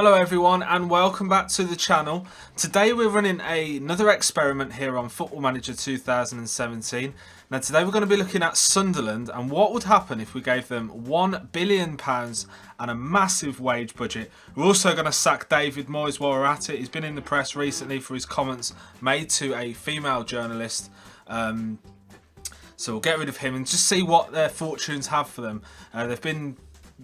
Hello everyone and welcome back to the channel. Today we're running another experiment here on Football Manager 2017. Now today we're going to be looking at Sunderland and what would happen if we gave them £1 billion and a massive wage budget. We're also going to sack David Moyes while we're at it. He's been in the press recently for his comments made to a female journalist. So we'll get rid of him and just see what their fortunes have for them. They've been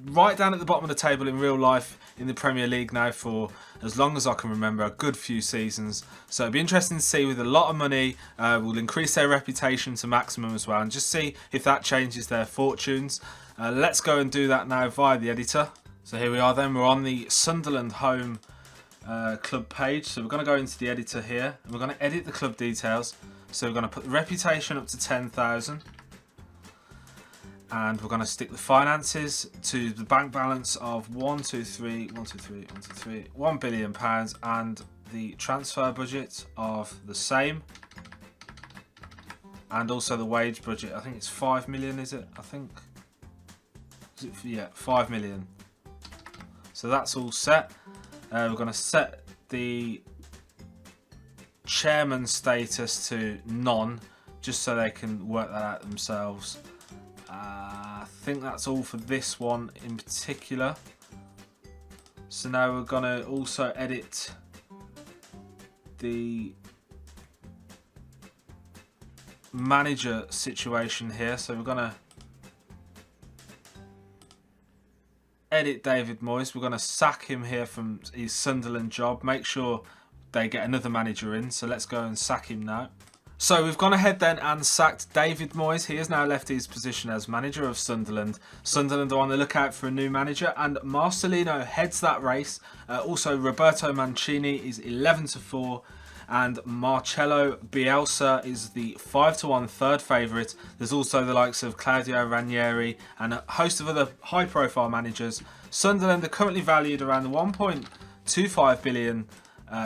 right down at the bottom of the table in real life in the Premier League now for as long as I can remember, a good few seasons. So it'll be interesting to see. With a lot of money, will increase their reputation to maximum as well, and just see if that changes their fortunes. Let's go and do that now via the editor. So here we are then, we're on the Sunderland home club page. So we're going to go into the editor here and we're going to edit the club details. So we're going to put the reputation up to 10,000. And we're going to stick the finances to the bank balance of £1 billion and the transfer budget of the same, and also the wage budget. I think it's 5 million, is it? I think, yeah, 5 million. So that's all set. We're going to set the chairman status to none, just so they can work that out themselves. I think that's all for this one in particular. So now we're going to also edit the manager situation here. So we're going to edit David Moyes. We're going to sack him here from his Sunderland job. Make sure they get another manager in. So let's go and sack him now. So we've gone ahead then and sacked David Moyes. He has now left his position as manager of Sunderland. Sunderland are on the lookout for a new manager, and Marcelino heads that race. Also, Roberto Mancini is 11-4, and Marcelo Bielsa is the 5-1 third favourite. There's also the likes of Claudio Ranieri and a host of other high-profile managers. Sunderland are currently valued around the 1.25 billion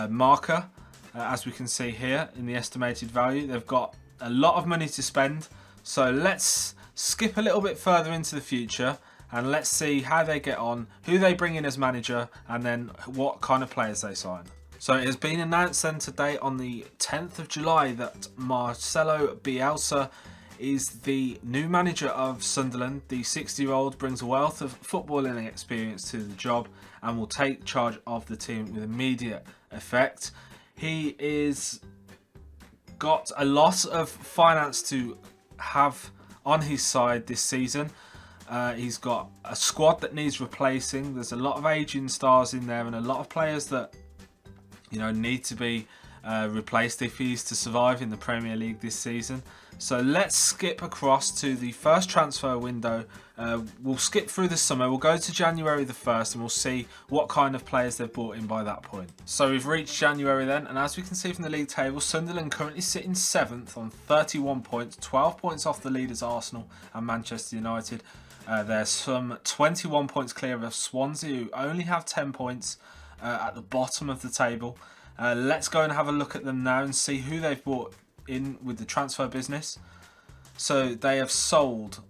marker. As we can see here in the estimated value, they've got a lot of money to spend. So let's skip a little bit further into the future and let's see how they get on, who they bring in as manager, and then what kind of players they sign. So it has been announced then today on the 10th of July that Marcelo Bielsa is the new manager of Sunderland. The 60-year-old brings a wealth of footballing experience to the job and will take charge of the team with immediate effect. He is got a lot of finance to have on his side this season. He's got a squad that needs replacing. There's a lot of aging stars in there and a lot of players that, you know, need to be replaced if he's to survive in the Premier League this season. So let's skip across to the first transfer window. We'll skip through the summer. We'll go to January the 1st and we'll see what kind of players they've brought in by that point. So we've reached January then, and as we can see from the league table, Sunderland currently sitting 7th on 31 points, 12 points off the leaders Arsenal and Manchester United. They're some 21 points clear of Swansea, who only have 10 points at the bottom of the table. Let's go and have a look at them now and see who they've brought in with the transfer business. So they have sold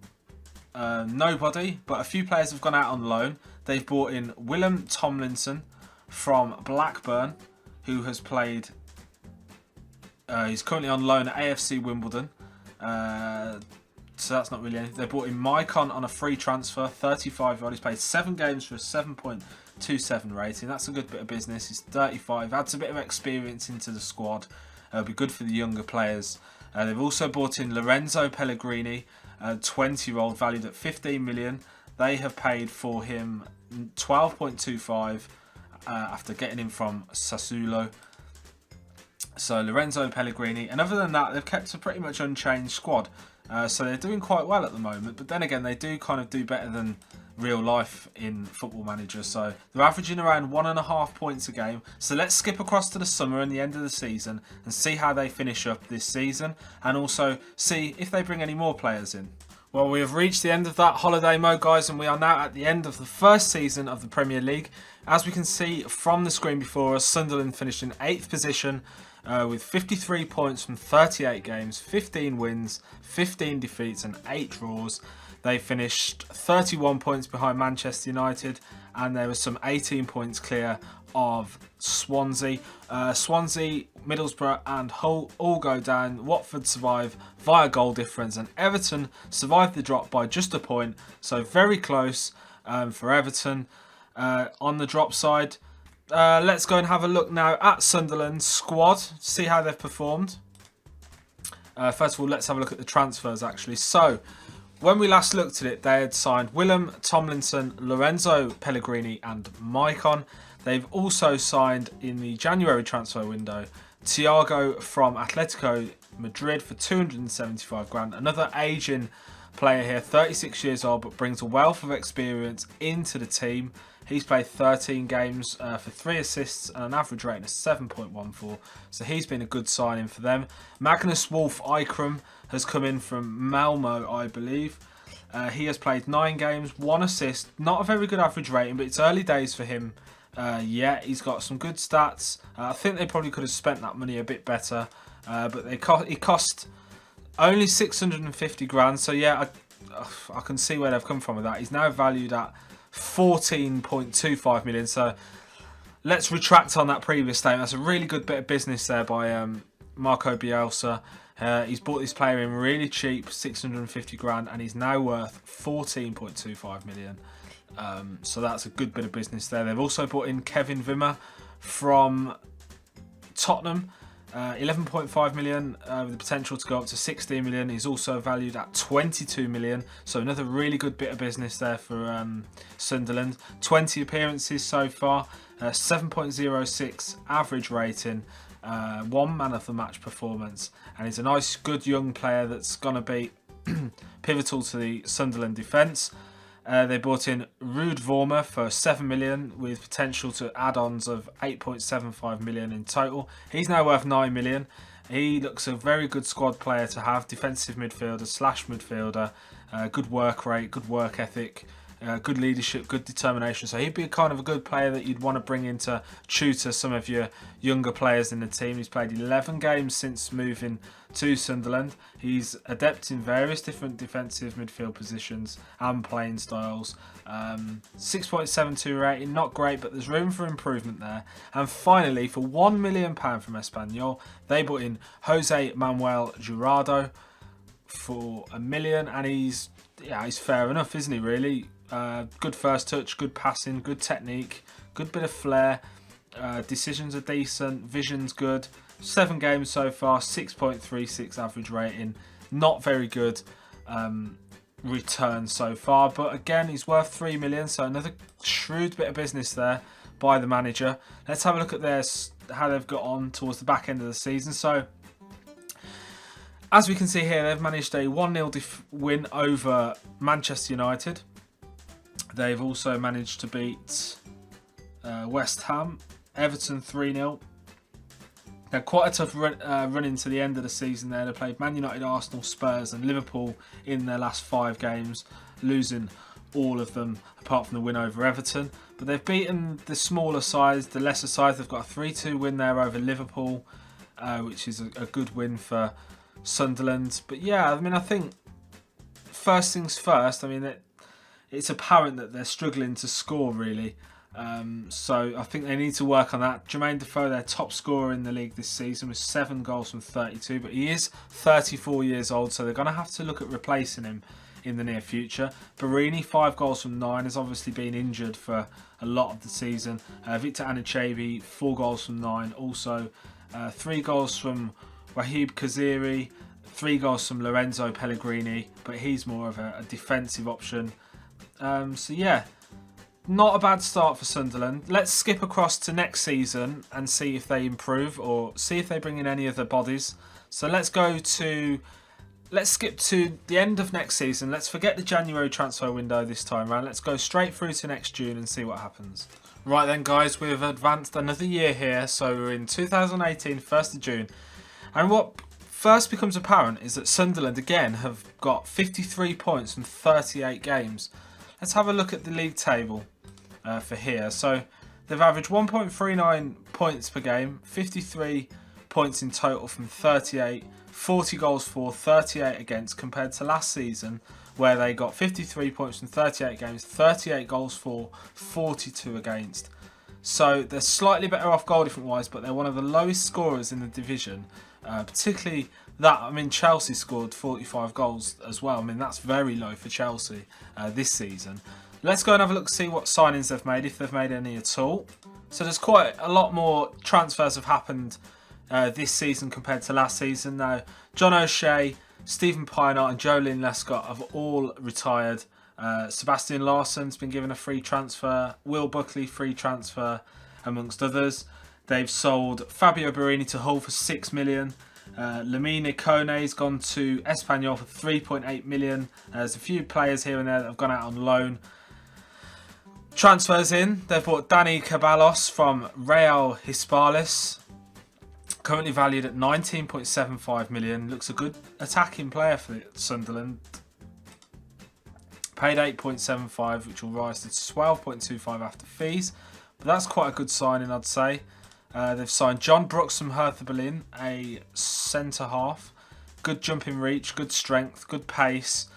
nobody, but a few players have gone out on loan. They've brought in Willem Tomlinson from Blackburn, who has played, he's currently on loan at AFC Wimbledon. So that's not really anything. They brought in Maicon on a free transfer, 35-year-old. He's played 7 games for a 7.27 rating. That's a good bit of business. He's 35, adds a bit of experience into the squad. It'll be good for the younger players. They've also brought in Lorenzo Pellegrini, a 20-year-old valued at 15 million. They have paid for him 12.25 after getting him from Sassuolo. So Lorenzo Pellegrini, and other than that, they've kept a pretty much unchanged squad. So they're doing quite well at the moment, but then again, they do kind of do better than real life in Football Manager. So they're averaging around 1.5 points a game. So let's skip across to the summer and the end of the season and see how they finish up this season, and also see if they bring any more players in. Well, we have reached the end of that holiday mode, guys, and we are now at the end of the first season of the Premier League. As we can see from the screen before us, Sunderland finished in 8th position with 53 points from 38 games, 15 wins, 15 defeats and 8 draws. They finished 31 points behind Manchester United and there was some 18 points clear of Swansea. Swansea, Middlesbrough and Hull all go down. Watford survive via goal difference, and Everton survived the drop by just a point, so very close for Everton. On the drop side, let's go and have a look now at Sunderland's squad, see how they've performed. First of all, let's have a look at the transfers actually. So, when we last looked at it, they had signed Willem, Tomlinson, Lorenzo Pellegrini and Maicon. They've also signed in the January transfer window Thiago from Atletico Madrid for 275 grand. Another aging player here, 36 years old, but brings a wealth of experience into the team. He's played 13 games for 3 assists and an average rating of 7.14. So he's been a good signing for them. Magnus Wolf Eikram has come in from Malmo, I believe. He has played 9 games, 1 assist. Not a very good average rating, but it's early days for him. He's got some good stats. I think they probably could have spent that money a bit better. But he cost only 650 grand. So yeah, I can see where they've come from with that. He's now valued at 14.25 million. So let's retract on that previous statement. That's a really good bit of business there by Marco Bielsa. He's bought this player in really cheap, 650 grand, and he's now worth 14.25 million. So that's a good bit of business there. They've also bought in Kevin Wimmer from Tottenham. 11.5 million with the potential to go up to 16 million. He's also valued at 22 million. So another really good bit of business there for Sunderland. 20 appearances so far, 7.06 average rating, 1 man of the match performance. And he's a nice, good young player that's going to be pivotal to the Sunderland defence. They brought in Ruud Vormer for 7 million with potential to add-ons of 8.75 million in total. He's now worth 9 million. He looks a very good squad player to have. Defensive midfielder / midfielder. Good work rate, good work ethic, good leadership, good determination. So he'd be kind of a good player that you'd want to bring in to tutor some of your younger players in the team. He's played 11 games since moving to Sunderland. He's adept in various different defensive midfield positions and playing styles. 6.72 rating, not great, but there's room for improvement there. And finally, for £1 million from Espanyol, they brought in Jose Manuel Jurado for £1 million, and he's fair enough, isn't he? Really, good first touch, good passing, good technique, good bit of flair. Decisions are decent, vision's good. 7 games so far, 6.36 average rating. Not very good return so far, but again, he's worth 3 million, so another shrewd bit of business there by the manager. Let's have a look at how they've got on towards the back end of the season. So, as we can see here, they've managed a 1-0 win over Manchester United. They've also managed to beat West Ham, Everton 3-0. They had quite a tough run into the end of the season there. They played Man United, Arsenal, Spurs and Liverpool in their last 5 games, losing all of them apart from the win over Everton. But they've beaten the smaller sides, the lesser sides. They've got a 3-2 win there over Liverpool, which is a good win for Sunderland. But yeah, I mean, I think first things first, I mean, it's apparent that they're struggling to score really. So I think they need to work on that. Jermaine Defoe, their top scorer in the league this season, with 7 goals from 32, but he is 34 years old, so they're going to have to look at replacing him in the near future. Barini, 5 goals from 9, has obviously been injured for a lot of the season. Victor Anichebe, 4 goals from 9, also 3 goals from Wahib Kaziri, 3 goals from Lorenzo Pellegrini, but he's more of a defensive option. So yeah, not a bad start for Sunderland. Let's skip across to next season and see if they improve or see if they bring in any other bodies. So let's skip to the end of next season. Let's forget the January transfer window this time around. Let's go straight through to next June and see what happens. Right then guys, we've advanced another year here. So we're in 2018, 1st of June. And what first becomes apparent is that Sunderland again have got 53 points from 38 games. Let's have a look at the league table for here. So they've averaged 1.39 points per game, 53 points in total from 38, 40 goals for, 38 against, compared to last season where they got 53 points from 38 games, 38 goals for, 42 against. So they're slightly better off goal difference wise, but they're one of the lowest scorers in the division. Particularly that, I mean, Chelsea scored 45 goals as well. I mean, that's very low for Chelsea this season. Let's go and have a look, see what signings they've made, if they've made any at all. So there's quite a lot more transfers have happened this season compared to last season. Now, John O'Shea, Stephen Pienaar and Joelyn Lescott have all retired. Sebastian Larsson's been given a free transfer. Will Buckley, free transfer, amongst others. They've sold Fabio Borini to Hull for 6 million. Lamine Kone's gone to Espanyol for 3.8 million. There's a few players here and there that have gone out on loan. Transfers in, they've bought Dani Ceballos from Real Hispales, currently valued at 19.75 million. Looks a good attacking player for Sunderland. Paid 8.75, which will rise to 12.25 after fees. But that's quite a good signing, I'd say. They've signed John Brooks from Hertha Berlin, a centre half. Good jumping reach, good strength, good pace.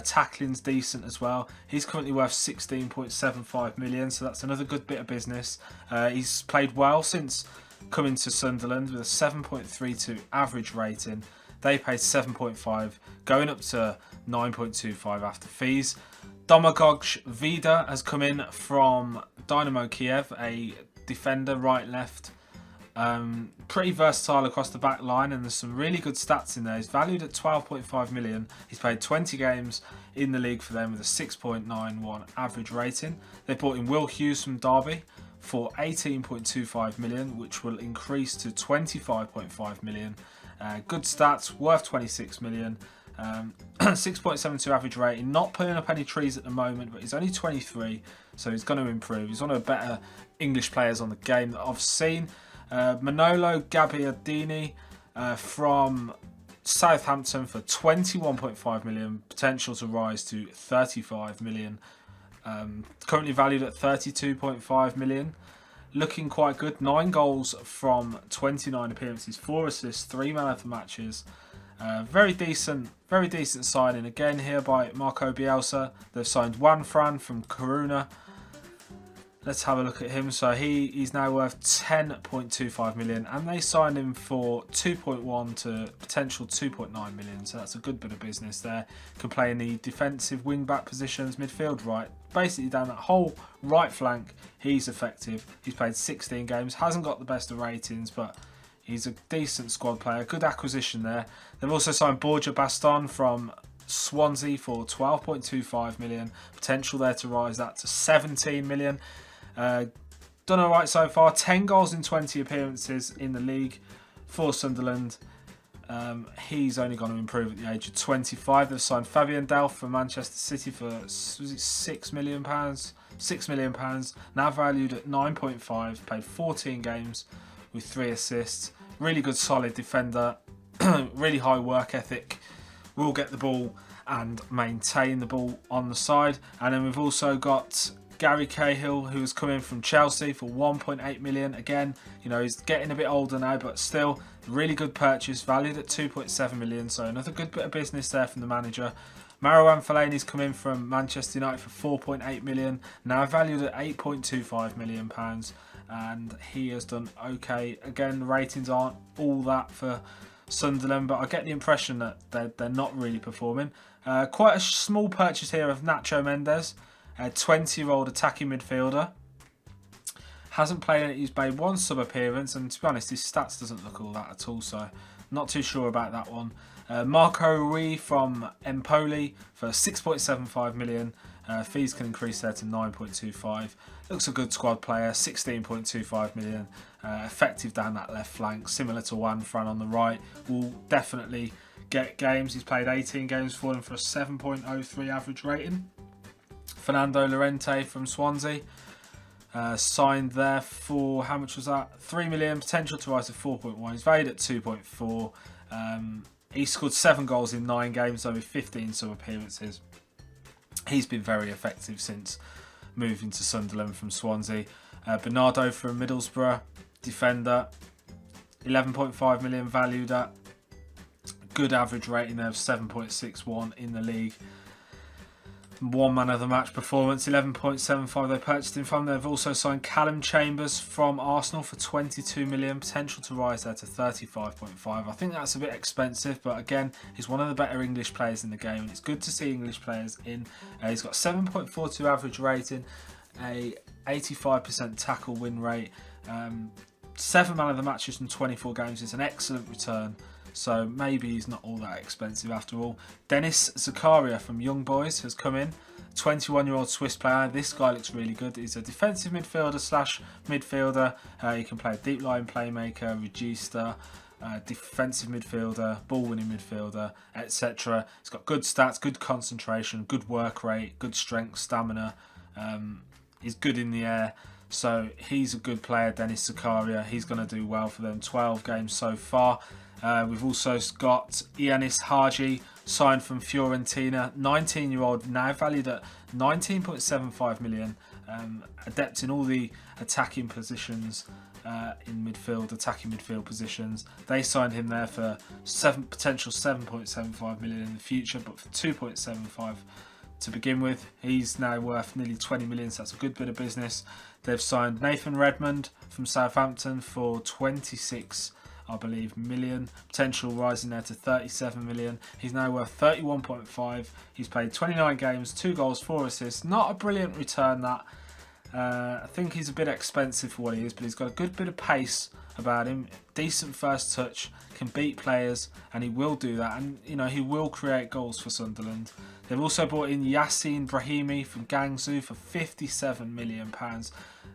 Tackling's decent as well. He's currently worth 16.75 million, so that's another good bit of business. He's played well since coming to Sunderland with a 7.32 average rating. They paid 7.5, going up to 9.25 after fees. Domagoj Vida has come in from Dynamo Kiev, a defender, right, left. Pretty versatile across the back line, and there's some really good stats in there. He's valued at 12.5 million. He's played 20 games in the league for them with a 6.91 average rating. They brought in Will Hughes from Derby for 18.25 million, which will increase to 25.5 million. Good stats, worth 26 million. 6.72 average rating. Not pulling up any trees at the moment, but he's only 23, so he's going to improve. He's one of the better English players on the game that I've seen. Manolo Gabbiadini from Southampton for 21.5 million, potential to rise to 35 million. Currently valued at 32.5 million. Looking quite good. 9 goals from 29 appearances, 4 assists, 3 man of the matches. Very decent signing again here by Marco Bielsa. They've signed Juan Fran from Coruna. Let's have a look at him. So he's now worth 10.25 million, and they signed him for 2.1 to potential 2.9 million. So that's a good bit of business there. Can play in the defensive wing back positions, midfield right, basically down that whole right flank. He's effective. He's played 16 games, hasn't got the best of ratings, but he's a decent squad player. Good acquisition there. They've also signed Borja Baston from Swansea for 12.25 million. Potential there to rise that to 17 million. Done alright so far. 10 goals in 20 appearances in the league for Sunderland. He's only going to improve at the age of 25. They've signed Fabian Delph from Manchester City for £6 million. £6 million. Now valued at 9.5. Played 14 games with 3 assists. Really good, solid defender. Really high work ethic. Will get the ball and maintain the ball on the side. And then we've also got Gary Cahill, who has come in from Chelsea for 1.8 million. Again, you know, he's getting a bit older now, but still really good purchase, valued at 2.7 million. So another good bit of business there from the manager. Marouane Fellaini's come in from Manchester United for 4.8 million, now valued at 8.25 million pounds, and he has done okay. Again, the ratings aren't all that for Sunderland, but I get the impression that they're not really performing. Quite a small purchase here of Nacho Mendes, a 20-year-old attacking midfielder. Hasn't played, he's made 1 sub appearance, and to be honest, his stats doesn't look all that at all, so not too sure about that one. Marco Rui from Empoli for 6.75 million. Fees can increase there to 9.25. Looks a good squad player, 16.25 million. Effective down that left flank, similar to Juan Fran on the right. Will definitely get games. He's played 18 games for him for a 7.03 average rating. Fernando Llorente from Swansea. Signed there for, how much was that? 3 million, potential to rise to 4.1. He's valued at 2.4. He scored 7 goals in 9 games, over 15 sub appearances. He's been very effective since moving to Sunderland from Swansea. Bernardo from Middlesbrough, defender. 11.5 million valued at. Good average rating there of 7.61 in the league. One man of the match performance, 11.75 they purchased him from. They've also signed Callum Chambers from Arsenal for 22 million, potential to rise there to 35.5. I think that's a bit expensive, but again, he's one of the better English players in the game, and it's good to see English players in. He's got 7.42 average rating, a 85% tackle win rate, 7 man of the matches from 24 games. It's an excellent return. So maybe he's not all that expensive after all. Dennis Zakaria from Young Boys has come in. 21-year-old Swiss player. This guy looks really good. He's a defensive midfielder slash midfielder. He can play deep line playmaker, regista, defensive midfielder, ball winning midfielder, etc. He's got good stats, good concentration, good work rate, good strength, stamina. He's good in the air. So he's a good player, Dennis Zakaria. He's going to do well for them. 12 games so far. We've also got Ianis Haji, signed from Fiorentina, 19-year-old, now valued at 19.75 million, adept in all the attacking positions in midfield, attacking midfield positions. They signed him there for potential 7.75 million in the future, but for 2.75 to begin with. He's now worth nearly 20 million, so that's a good bit of business. They've signed Nathan Redmond from Southampton for 26 million, potential rising there to 37 million. He's now worth 31.5. He's played 29 games, 2 goals, 4 assists. Not a brilliant return that. I think he's a bit expensive for what he is, but he's got a good bit of pace about him. Decent first touch, can beat players, and he will do that. And you know, he will create goals for Sunderland. They've also brought in Yassine Brahimi from Guangzhou for £57 million.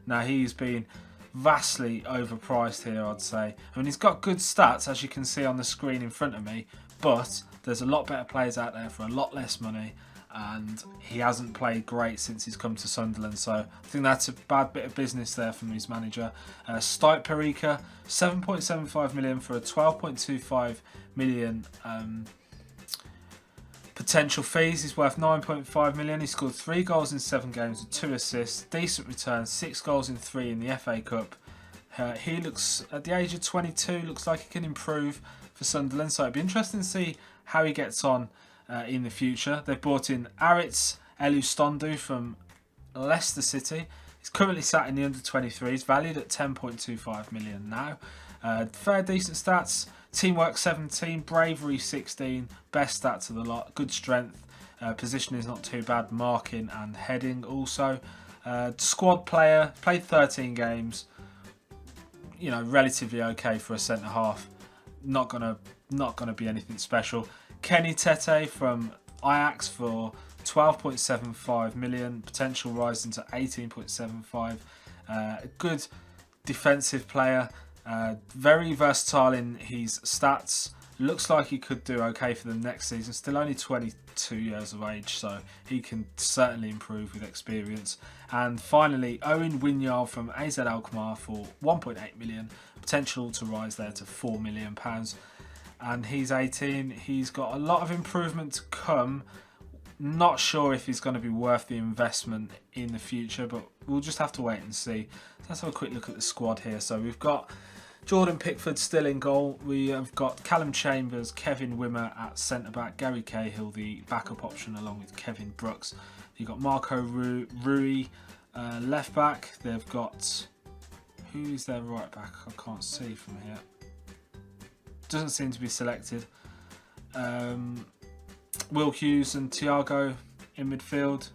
Now he's been vastly overpriced here, I'd say. I mean, he's got good stats, as you can see on the screen in front of me, but there's a lot better players out there for a lot less money, and he hasn't played great since he's come to Sunderland, so I think that's a bad bit of business there from his manager. Stipe Perica, 7.75 million for a 12.25 million potential fees. He's worth 9.5 million. He scored 3 goals in 7 games with 2 assists. Decent return, 6 goals in 3 in the FA Cup. He looks, at the age of 22, looks like he can improve for Sunderland. So it'd be interesting to see how he gets on in the future. They've brought in Aritz Elustondu from Leicester City. He's currently sat in the under-23s, valued at 10.25 million now. Fair decent stats. Teamwork 17, bravery 16, best stats of the lot, good strength, positioning is not too bad, marking and heading also. Squad player, played 13 games, you know, relatively okay for a centre half. Not gonna be anything special. Kenny Tete from Ajax for 12.75 million, potential rising to 18.75. Good defensive player. Very versatile in his stats. Looks like he could do okay for the next season. Still only 22 years of age, so he can certainly improve with experience. And finally, Owen Winyard from AZ Alkmaar for 1.8 million. Potential to rise there to £4 million. And he's 18. He's got a lot of improvement to come. Not sure if he's going to be worth the investment in the future, but we'll just have to wait and see. So let's have a quick look at the squad here. So we've got Jordan Pickford still in goal. We have got Callum Chambers, Kevin Wimmer at centre-back, Gary Cahill, the backup option, along with Kevin Brooks. You've got Marco Rui, left-back. They've got... who is their right-back? I can't see from here. Doesn't seem to be selected. Will Hughes and Thiago in midfield.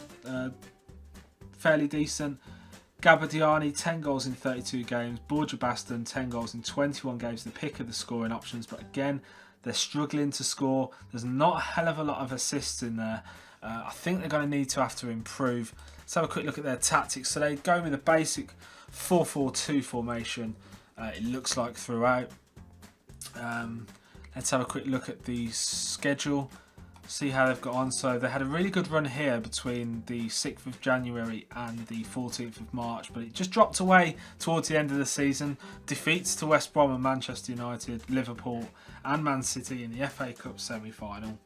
Fairly decent. Gabadiani, 10 goals in 32 games. Borja Baston, 10 goals in 21 games. The pick of the scoring options, but again, they're struggling to score. There's not a hell of a lot of assists in there. I think they're going to need to have to improve. Let's have a quick look at their tactics. So they go with a basic 4-4-2 formation, it looks like throughout. Let's have a quick look at the schedule. See how they've got on. So they had a really good run here between the 6th of January and the 14th of March, but it just dropped away towards the end of the season. Defeats to West Brom and Manchester United, Liverpool and Man City in the FA Cup semi-final.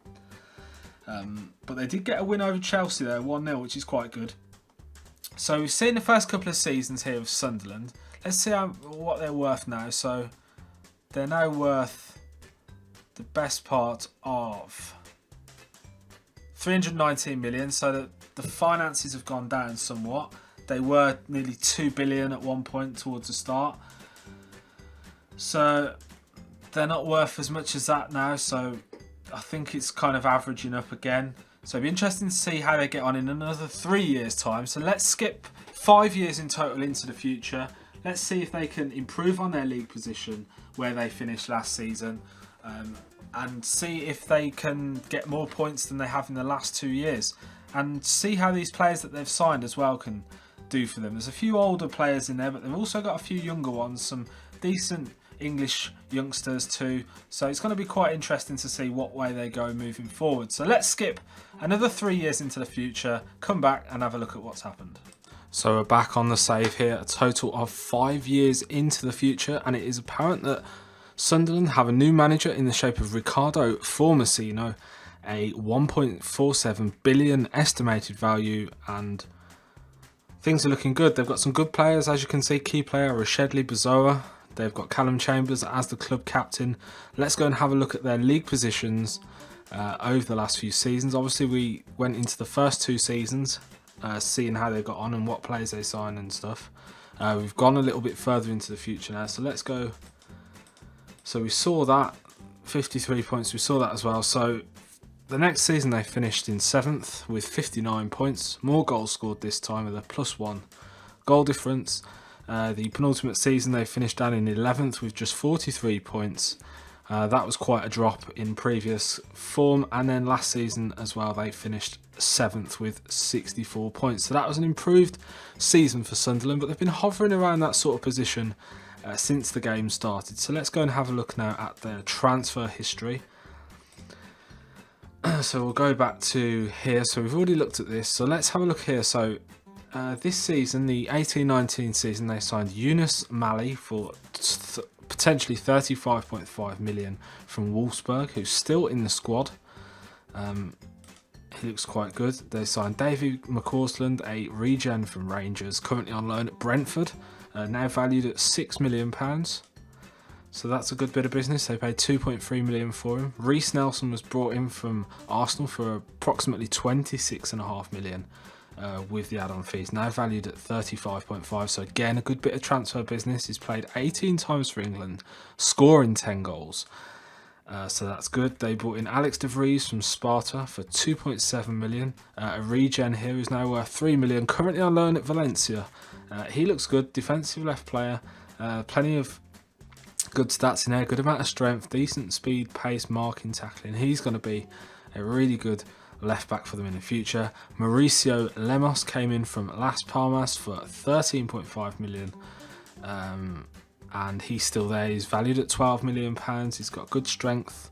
But they did get a win over Chelsea there, 1-0, which is quite good. So we've seen the first couple of seasons here of Sunderland. Let's see what they're worth now. So they're now worth the best part of 319 million, so that the finances have gone down somewhat. They were nearly 2 billion at one point towards the start, so they're not worth as much as that now, so I think it's kind of averaging up again. So it'll be interesting to see how they get on in another 3 years time. So let's skip 5 years in total into the future. Let's see if they can improve on their league position where they finished last season, and see if they can get more points than they have in the last 2 years, and see how these players that they've signed as well can do for them. There's a few older players in there, but they've also got a few younger ones, some decent English youngsters too, so it's going to be quite interesting to see what way they go moving forward. So let's skip another 3 years into the future, come back and have a look at what's happened. So we're back on the save here, a total of 5 years into the future, and it is apparent that Sunderland have a new manager in the shape of Ricardo Formosino, a 1.47 billion estimated value, and things are looking good. They've got some good players, as you can see. Key player Rashedley Bazoa. They've got Callum Chambers as the club captain. Let's go and have a look at their league positions over the last few seasons. Obviously, we went into the first 2 seasons, seeing how they got on and what players they signed and stuff. We've gone a little bit further into the future now, so let's go. So we saw that, 53 points, we saw that as well. So the next season they finished in 7th with 59 points. More goals scored this time with a +1 goal difference. The penultimate season they finished down in 11th with just 43 points. That was quite a drop in previous form. And then last season as well, they finished 7th with 64 points. So that was an improved season for Sunderland, but they've been hovering around that sort of position since the game started. So let's go and have a look now at their transfer history. So we'll go back to here. So we've already looked at this. So let's have a look here. So this season, the 18-19 season, they signed Yunus Mali for potentially 35.5 million from Wolfsburg, who's still in the squad. He looks quite good. They signed David McCausland, a regen from Rangers, currently on loan at Brentford, now valued at £6 million. So that's a good bit of business. They paid 2.3 million for him. Reece Nelson was brought in from Arsenal for approximately 26.5 million. With the add-on fees, now valued at 35.5. So again, a good bit of transfer business. He's played 18 times for England, scoring 10 goals. So that's good. They brought in Alex de Vries from Sparta for 2.7 million. A regen here who's now worth 3 million, currently on loan at Valencia. He looks good, defensive left player, plenty of good stats in there, good amount of strength, decent speed, pace, marking, tackling. He's going to be a really good left back for them in the future. Mauricio Lemos came in from Las Palmas for 13.5 million, and he's still there. He's valued at 12 million pounds. He's got good strength,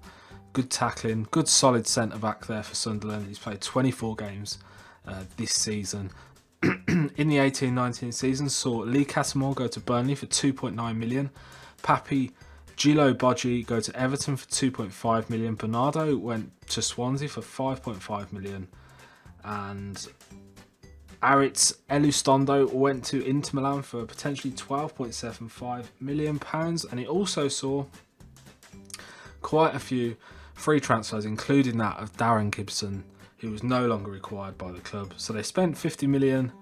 good tackling, good solid centre back there for Sunderland. He's played 24 games this season. In the 18-19 season, saw Lee Catamore go to Burnley for 2.9 million. Papi Gilo Bodji go to Everton for 2.5 million. Bernardo went to Swansea for 5.5 million. And Aritz Elustondo went to Inter Milan for potentially £12.75 million. And it also saw quite a few free transfers, including that of Darren Gibson, who was no longer required by the club. So they spent 50 million,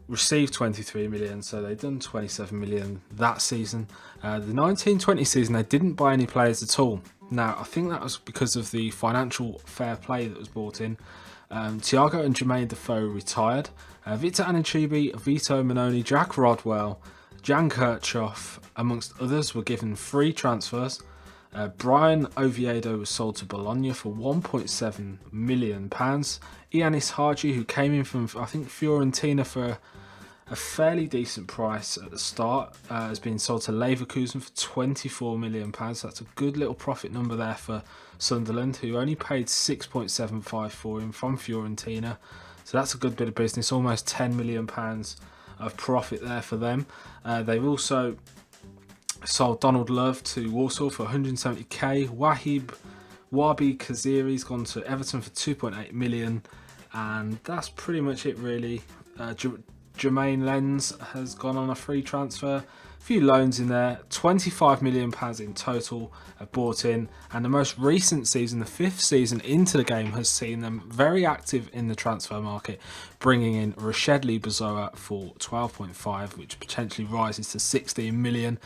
received 23 million, so they've done 27 million that season. The 19-20 season, they didn't buy any players at all. Now, I think that was because of the financial fair play that was brought in. Thiago and Jermaine Defoe retired. Victor Anichibi, Vito Manoni, Jack Rodwell, Jan Kirchhoff, amongst others, were given free transfers. Brian Oviedo was sold to Bologna for £1.7 million. Ianis Haji, who came in from, I think, Fiorentina for a fairly decent price at the start, has been sold to Leverkusen for £24 million. So that's a good little profit number there for Sunderland, who only paid 6.75 for him from Fiorentina. So that's a good bit of business, almost £10 million of profit there for them. They've also sold Donald Love to Warsaw for 170k. Wabi Kaziri's gone to Everton for 2.8 million, and that's pretty much it really. Jermaine Lenz has gone on a free transfer few loans in there. £25 million in total have bought in, and the most recent season, the 5th season into the game, has seen them very active in the transfer market, bringing in Rashedley Bazoa for 12.5, which potentially rises to 16 million.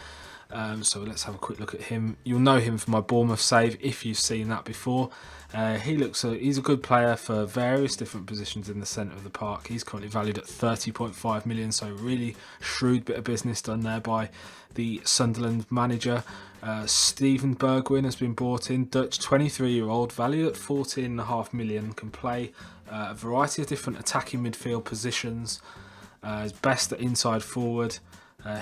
So let's have a quick look at him. You'll know him from my Bournemouth save if you've seen that before. He's a good player for various different positions in the centre of the park. He's currently valued at 30.5 million, so really shrewd bit of business done there by the Sunderland manager. Steven Bergwijn has been brought in, Dutch 23-year-old, valued at 14.5 million, can play a variety of different attacking midfield positions. Is best at inside forward.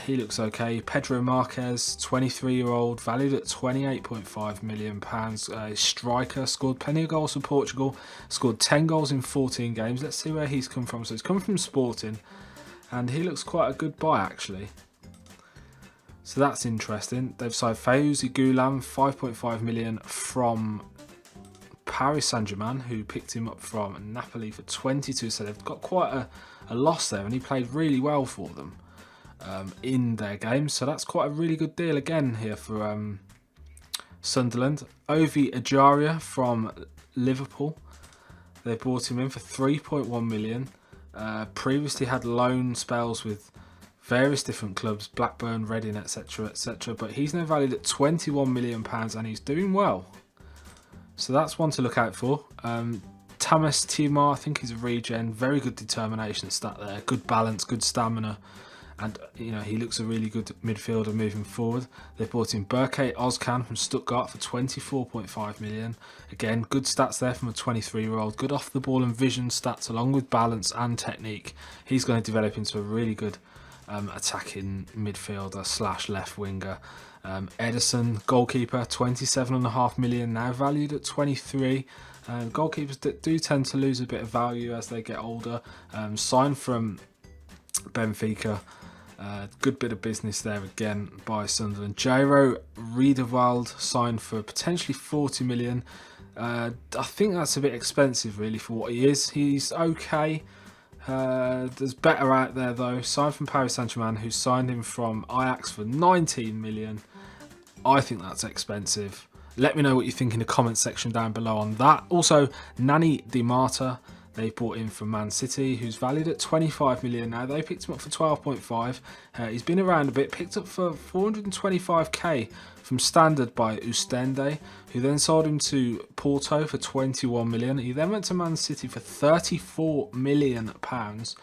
He looks okay. Pedro Marquez, 23-year-old, valued at £28.5 million. Striker, scored plenty of goals for Portugal, scored 10 goals in 14 games. Let's see where he's come from. So he's come from Sporting, and he looks quite a good buy actually. So that's interesting. They've signed Fauzi Goulam, 5.5 million from Paris Saint-Germain, who picked him up from Napoli for 22. So they've got quite a loss there, and he played really well for them in their games, so that's quite a really good deal again here for Sunderland. Ovi Ajaria from Liverpool, they brought him in for 3.1 million. Previously had loan spells with various different clubs, Blackburn, Reading, etc, etc, but he's now valued at £21 million, and he's doing well, so that's one to look out for. Tamas Timar, I think he's a regen, very good determination stat there, good balance, good stamina, and he looks a really good midfielder moving forward. They've brought in Berke Ozcan from Stuttgart for 24.5 million. Again, good stats there from a 23-year-old. Good off the ball and vision stats along with balance and technique. He's going to develop into a really good attacking midfielder / left winger. Edison, goalkeeper, 27.5 million, now valued at 23. Goalkeepers do tend to lose a bit of value as they get older. Signed from Benfica. Good bit of business there again by Sunderland. Jairo Riedewald signed for potentially 40 million. I think that's a bit expensive really for what he is. He's okay. There's better out there though. Signed from Paris Saint-Germain, who signed him from Ajax for 19 million. I think that's expensive. Let me know what you think in the comment section down below on that. Also, Nani Di Marta, they brought in from Man City, who's valued at 25 million now. They picked him up for 12.5. He's been around a bit, picked up for 425k from Standard by Oostende, who then sold him to Porto for 21 million. He then went to Man City for 34 million pounds.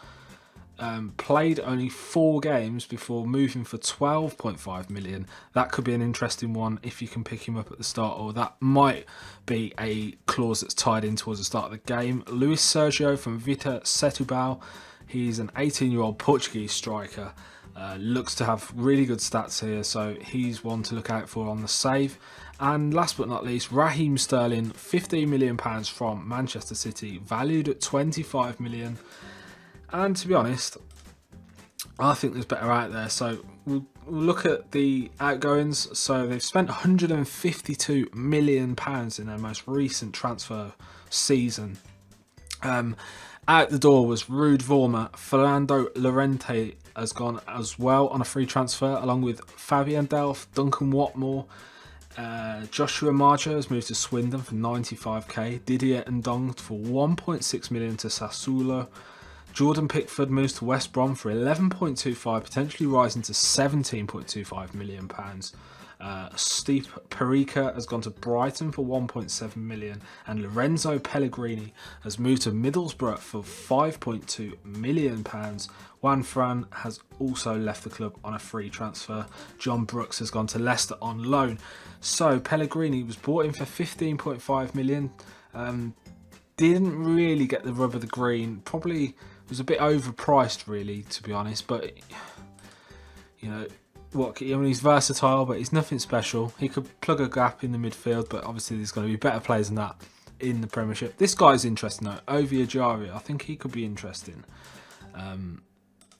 Played only 4 games before moving for 12.5 million. That could be an interesting one if you can pick him up at the start, or that might be a clause that's tied in towards the start of the game. Luis Sergio from Vita Setúbal, he's an 18-year-old Portuguese striker. Looks to have really good stats here, so he's one to look out for on the save. And last but not least, Raheem Sterling, £15 million from Manchester City, valued at 25 million. And to be honest, I think there's better out there. So we'll look at the outgoings. So they've spent £152 million in their most recent transfer season. Out the door was Ruud Vormer. Fernando Llorente has gone as well on a free transfer, along with Fabian Delph, Duncan Watmore. Joshua Marja has moved to Swindon for 95k. Didier Ndong for 1.6 million to Sassuolo. Jordan Pickford moves to West Brom for 11.25, potentially rising to 17.25 million pounds. Steve Perica has gone to Brighton for 1.7 million, and Lorenzo Pellegrini has moved to Middlesbrough for 5.2 million pounds. Juan Fran has also left the club on a free transfer. John Brooks has gone to Leicester on loan. So Pellegrini was bought in for 15.5 million. Didn't really get the rub of the green. Probably was a bit overpriced, really, to be honest. But he's versatile, but he's nothing special. He could plug a gap in the midfield, but obviously there's going to be better players than that in the Premiership. This guy's interesting though, Ovi Ajaria. I think he could be interesting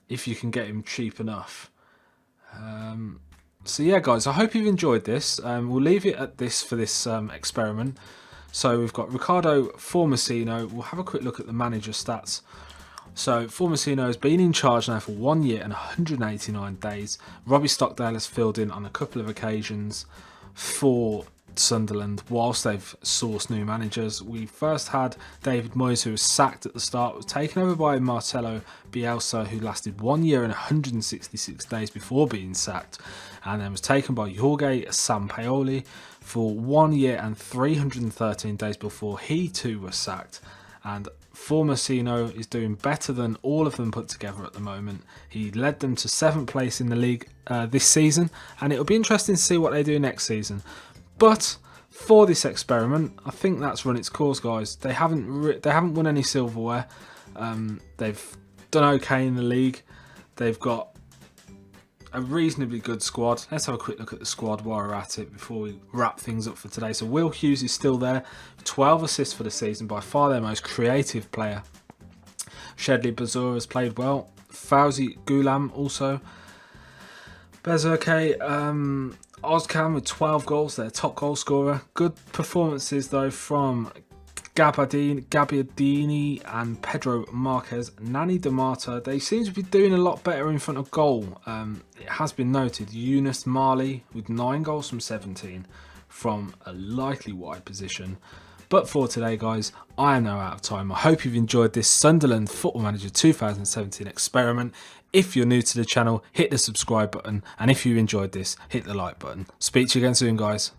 if you can get him cheap enough. So yeah, guys, I hope you've enjoyed this. We'll leave it at this for this experiment. So we've got Ricardo Formosino. We'll have a quick look at the manager stats So Formosino has been in charge now for 1 year and 189 days. Robbie Stockdale has filled in on a couple of occasions for Sunderland whilst they've sourced new managers. We first had David Moyes, who was sacked at the start, was taken over by Marcelo Bielsa, who lasted 1 year and 166 days before being sacked, and then was taken by Jorge Sampaoli for 1 year and 313 days before he too was sacked. And Formosino is doing better than all of them put together at the moment. He led them to 7th place in the league this season, and it'll be interesting to see what they do next season. But for this experiment, I think that's run its course, guys. They haven't won any silverware. They've done okay in the league. They've got a reasonably good squad. Let's have a quick look at the squad while we're at it before we wrap things up for today. So Will Hughes is still there, 12 assists for the season, by far their most creative player. Shedley Bazur has played well. Fauzi Ghulam also. Bezerke, Ozcan with 12 goals, their top goal scorer. Good performances though from Gabbiadini and Pedro Marquez. Nani Damata, they seem to be doing a lot better in front of goal. It has been noted, Yunus Mali with 9 goals from 17 from a likely wide position. But for today, guys, I am now out of time. I hope you've enjoyed this Sunderland Football Manager 2017 experiment. If you're new to the channel, hit the subscribe button. And if you enjoyed this, hit the like button. Speak to you again soon, guys.